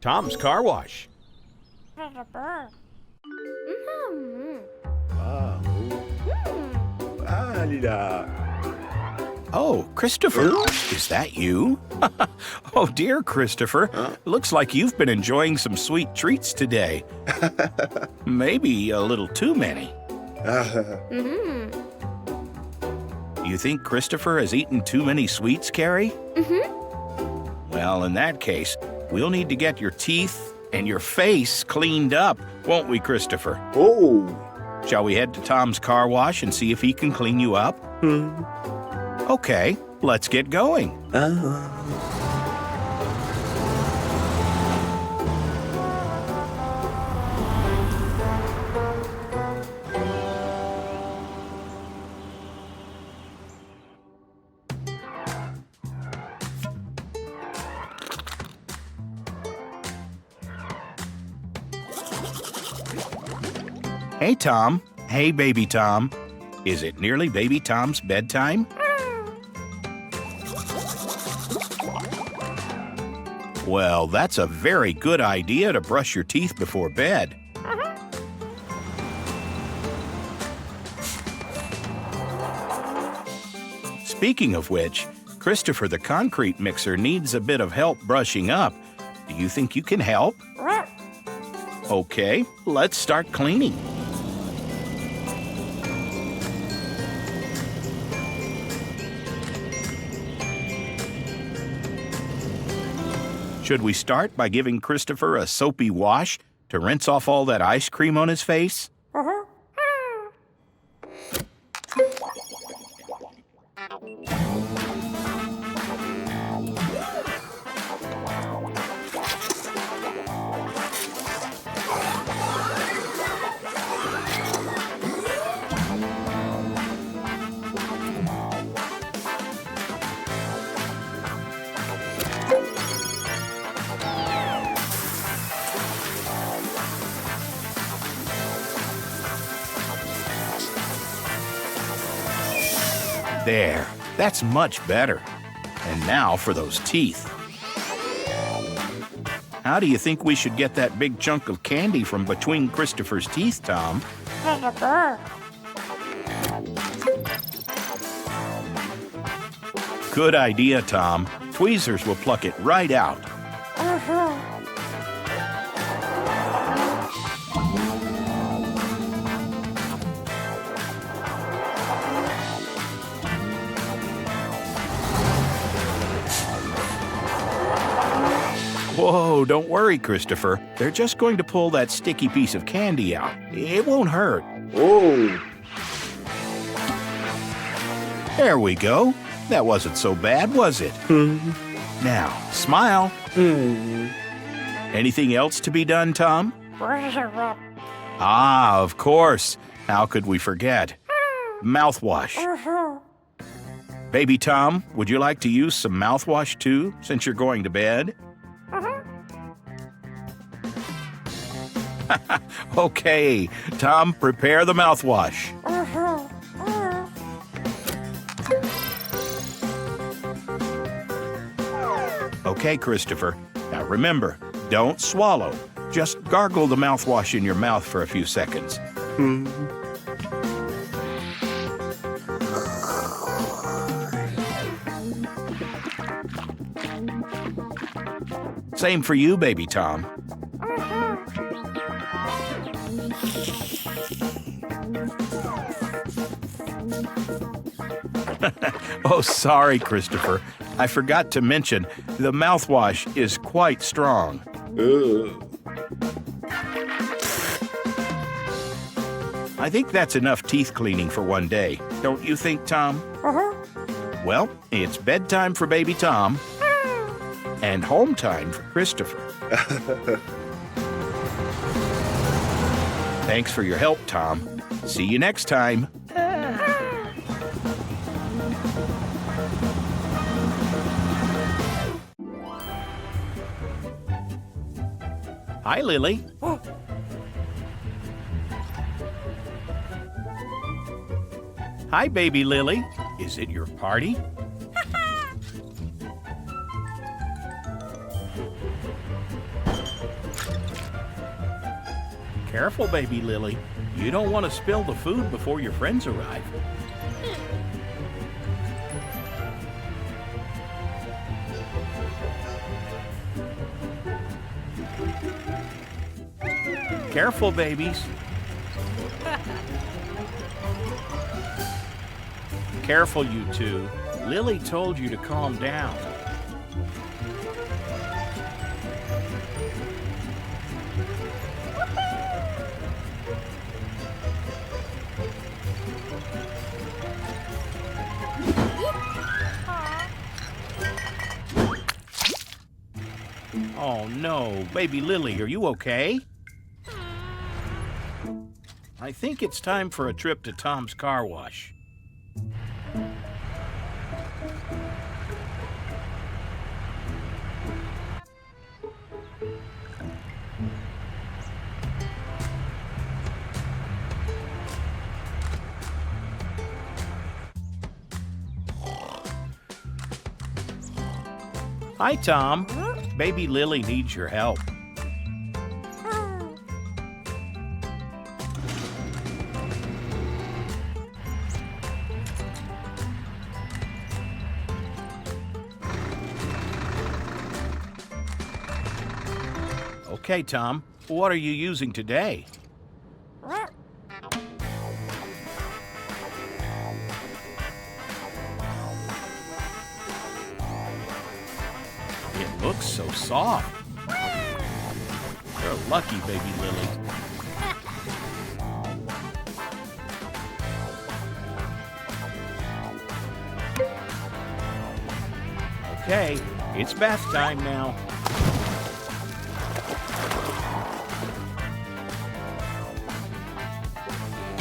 Tom's Car Wash. Oh, Christopher, is that you? Oh, dear Christopher, looks like you've been enjoying some sweet treats today. Maybe a little too many. You think Christopher has eaten too many sweets, Carrie? Well, in that case, we'll need to get your teeth and your face cleaned up, won't we, Christopher? Oh. Shall we head to Tom's Car Wash and see if he can clean you up? Okay, let's get going. Hey, Tom. Hey, Baby Tom. Is it nearly Baby Tom's bedtime? Well, that's a very good idea to brush your teeth before bed. Speaking of which, Christopher the concrete mixer needs a bit of help brushing up. Do you think you can help? Okay, let's start cleaning. Should we start by giving Christopher a soapy wash to rinse off all that ice cream on his face? There, that's much better. And now for those teeth. How do you think we should get that big chunk of candy from between Christopher's teeth, Tom? Good idea, Tom. Tweezers will pluck it right out. Whoa, don't worry, Christopher. They're just going to pull that sticky piece of candy out. It won't hurt. Oh. There we go. That wasn't so bad, was it? Now, smile. Anything else to be done, Tom? Ah, of course. How could we forget? Mouthwash. Baby Tom, would you like to use some mouthwash too, since you're going to bed? Okay, Tom, prepare the mouthwash. Okay, Christopher. Now remember, don't swallow. Just gargle the mouthwash in your mouth for a few seconds. Same for you, Baby Tom. Oh, sorry, Christopher. I forgot to mention, the mouthwash is quite strong. I think that's enough teeth cleaning for one day. Don't you think, Tom? Well, it's bedtime for Baby Tom and home time for Christopher. Thanks for your help, Tom. See you next time. Hi, Lily. Hi, baby Lily. Is it your party? Careful, baby Lily. You don't want to spill the food before your friends arrive. Careful, babies. Careful, you two. Lily told you to calm down. Oh no, baby Lily, are you okay? I think it's time for a trip to Tom's car wash. Hi, Tom. Baby Lily needs your help. Okay, Tom. What are you using today? It looks so soft. You're lucky, baby Lily. Okay, it's bath time now.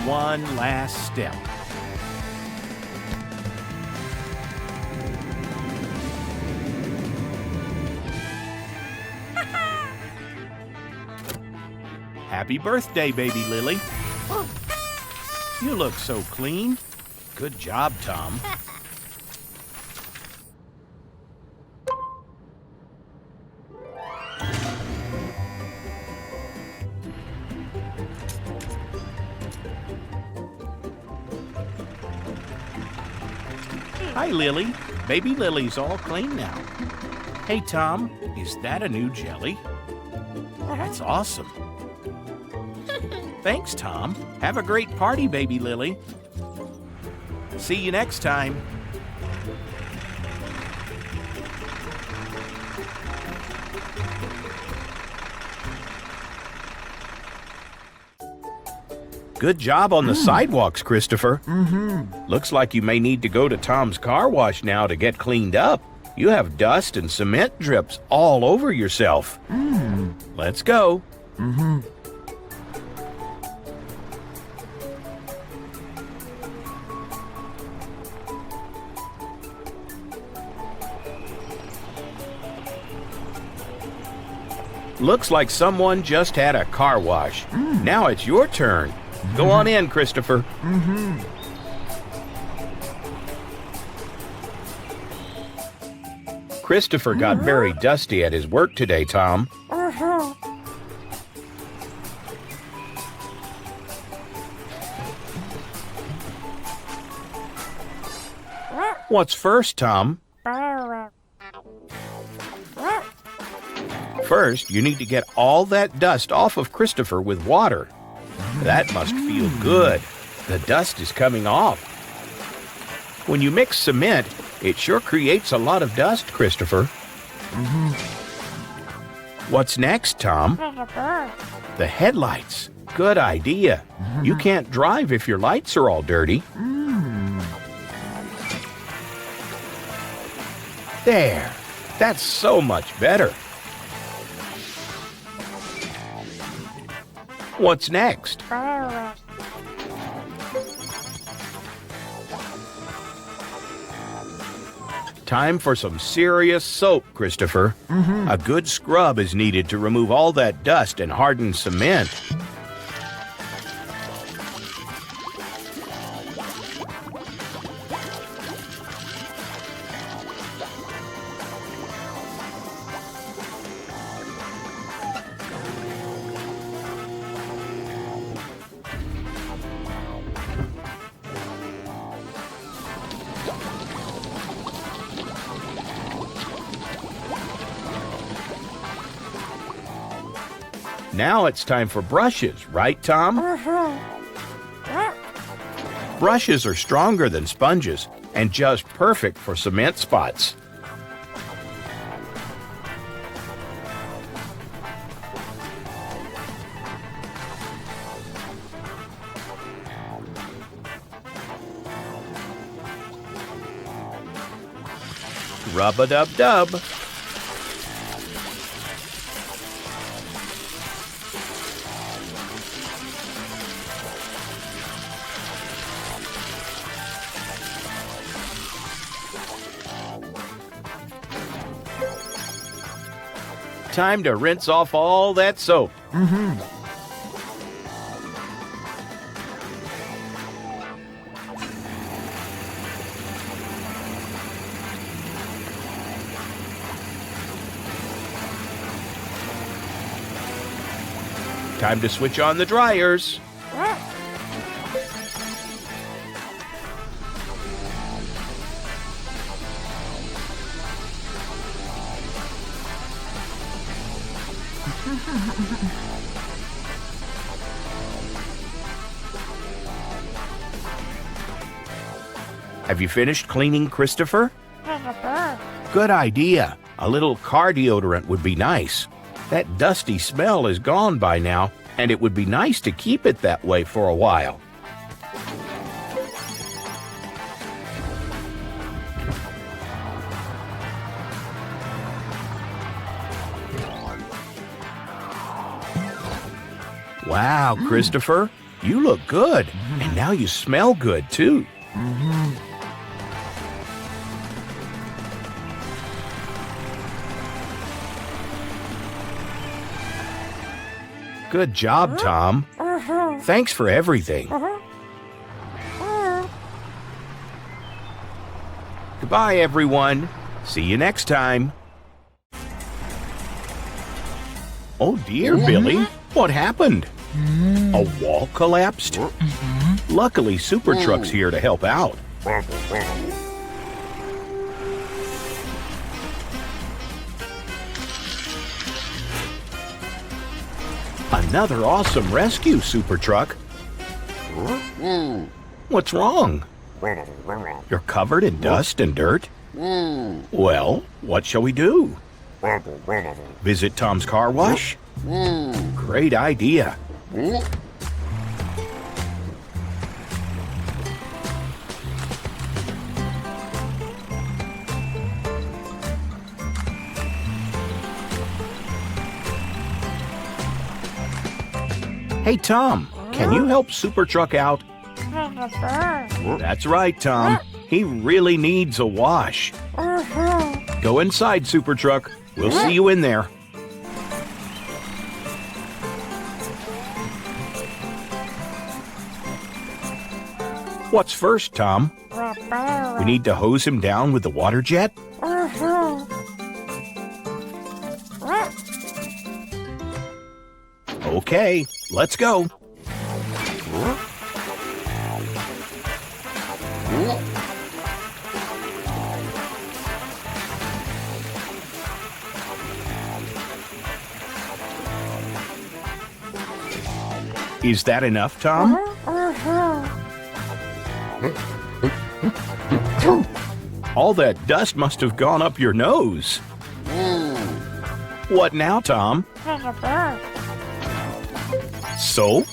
One last step. Happy birthday, baby Lily. You look so clean. Good job, Tom. Hi, Lily. Baby Lily's all clean now. Hey, Tom, is that a new jelly? That's awesome. Thanks, Tom. Have a great party, baby Lily. See you next time. Good job on the sidewalks, Christopher. Looks like you may need to go to Tom's car wash now to get cleaned up. You have dust and cement drips all over yourself. Let's go. Looks like someone just had a car wash. Now it's your turn. Go on in, Christopher. Christopher got very dusty at his work today, Tom. What's first, Tom? First, you need to get all that dust off of Christopher with water. That must feel good. The dust is coming off. When you mix cement, it sure creates a lot of dust, Christopher. What's next, Tom? The headlights. Good idea. You can't drive if your lights are all dirty. There. That's so much better. What's next? Time for some serious soap, Christopher. A good scrub is needed to remove all that dust and harden cement. Now it's time for brushes, right, Tom? Brushes are stronger than sponges and just perfect for cement spots. Rub-a-dub-dub. Time to rinse off all that soap. Time to switch on the dryers. Have you finished cleaning, Christopher? Good idea. A little car deodorant would be nice. That dusty smell is gone by now, and it would be nice to keep it that way for a while. Wow, Christopher, you look good, and now you smell good, too. Good job, Tom. Thanks for everything. Goodbye, everyone. See you next time. Oh dear, Billy. What happened? A wall collapsed? Luckily, Super Truck's here to help out. Another awesome rescue, Super Truck. What's wrong? You're covered in dust and dirt? Well, what shall we do? Visit Tom's car wash? Great idea. Hey, Tom, can you help Super Truck out? That's right, Tom. He really needs a wash. Go inside, Super Truck. We'll see you in there. What's first, Tom? We need to hose him down with the water jet? Okay, let's go. Is that enough, Tom? All that dust must have gone up your nose. What now, Tom? Soap?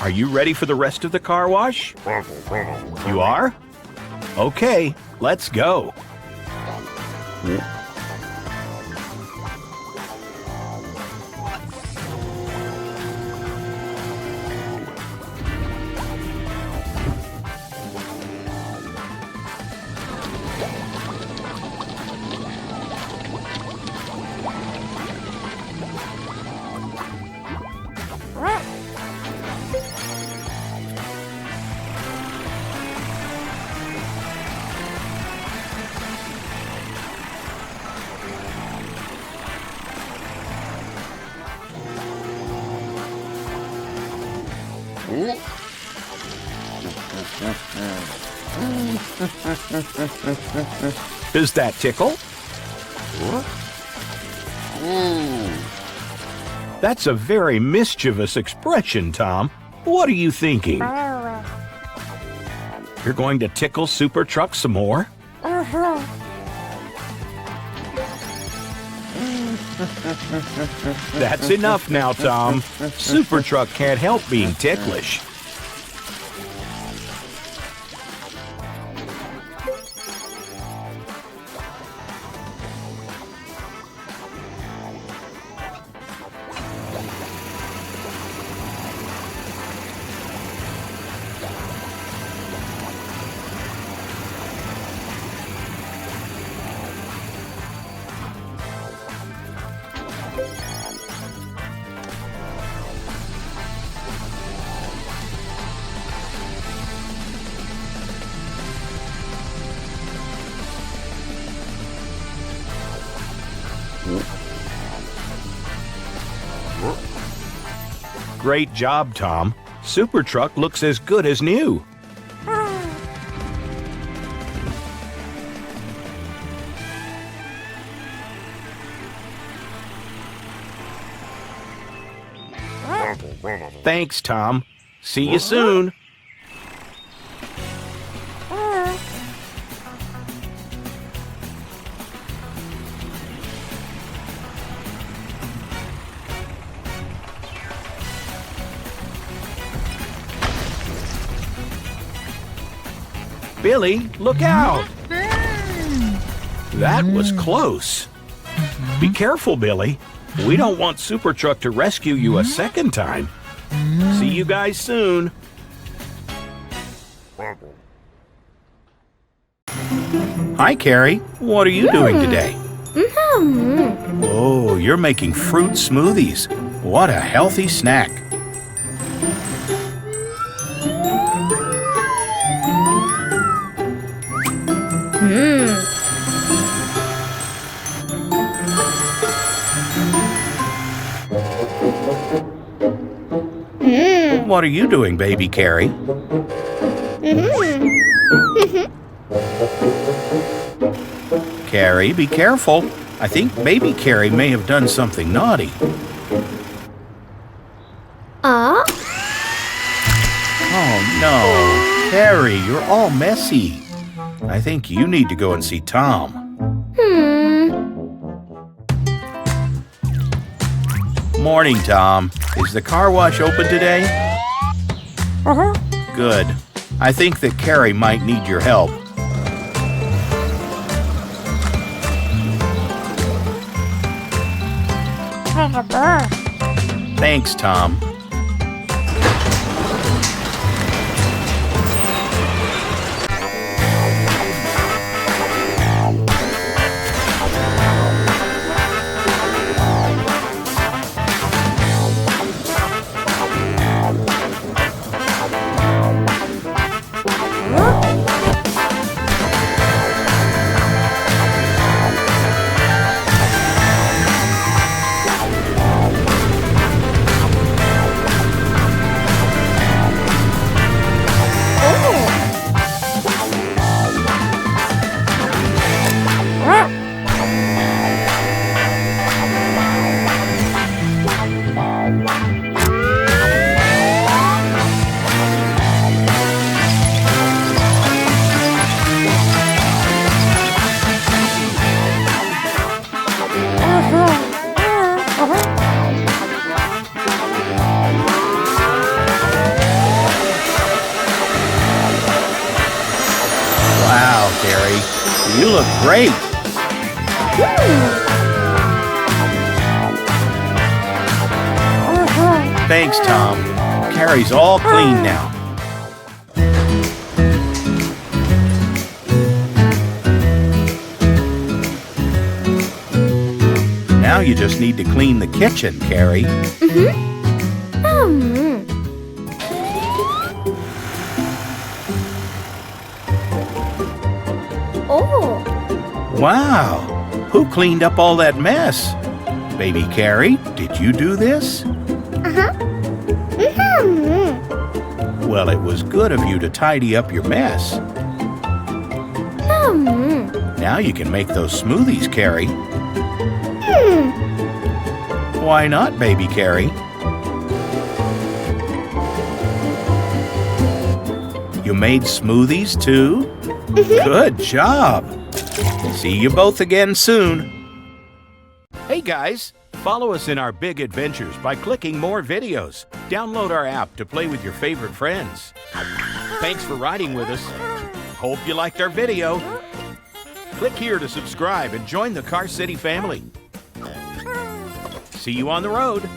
Are you ready for the rest of the car wash? You are? Okay, let's go. Does that tickle? That's a very mischievous expression, Tom. What are you thinking? You're going to tickle Super Truck some more? That's enough now, Tom. Super Truck can't help being ticklish. Great job, Tom. Super Truck looks as good as new. Thanks, Tom. See you soon. Billy, look out! That was close. Be careful, Billy. We don't want Super Truck to rescue you a second time. See you guys soon. Hi, Carrie. What are you doing today? Oh, you're making fruit smoothies. What a healthy snack. What are you doing, baby Carrie? Carrie, be careful. I think baby Carrie may have done something naughty. Oh no, Carrie, you're all messy. I think you need to go and see Tom. Morning, Tom. Is the car wash open today? Good. I think that Carrie might need your help. Thanks, Tom. Wow, Carrie, you look great. Thanks, Tom. Carrie's all clean now. Now you just need to clean the kitchen, Carrie. Wow! Who cleaned up all that mess? Baby Carrie, did you do this? Well, it was good of you to tidy up your mess. Now you can make those smoothies, Carrie. Why not, baby Carrie? You made smoothies too? Good job! See you both again soon. Hey guys, follow us in our big adventures by clicking more videos. Download our app to play with your favorite friends. Thanks for riding with us. Hope you liked our video. Click here to subscribe and join the Car City family. See you on the road.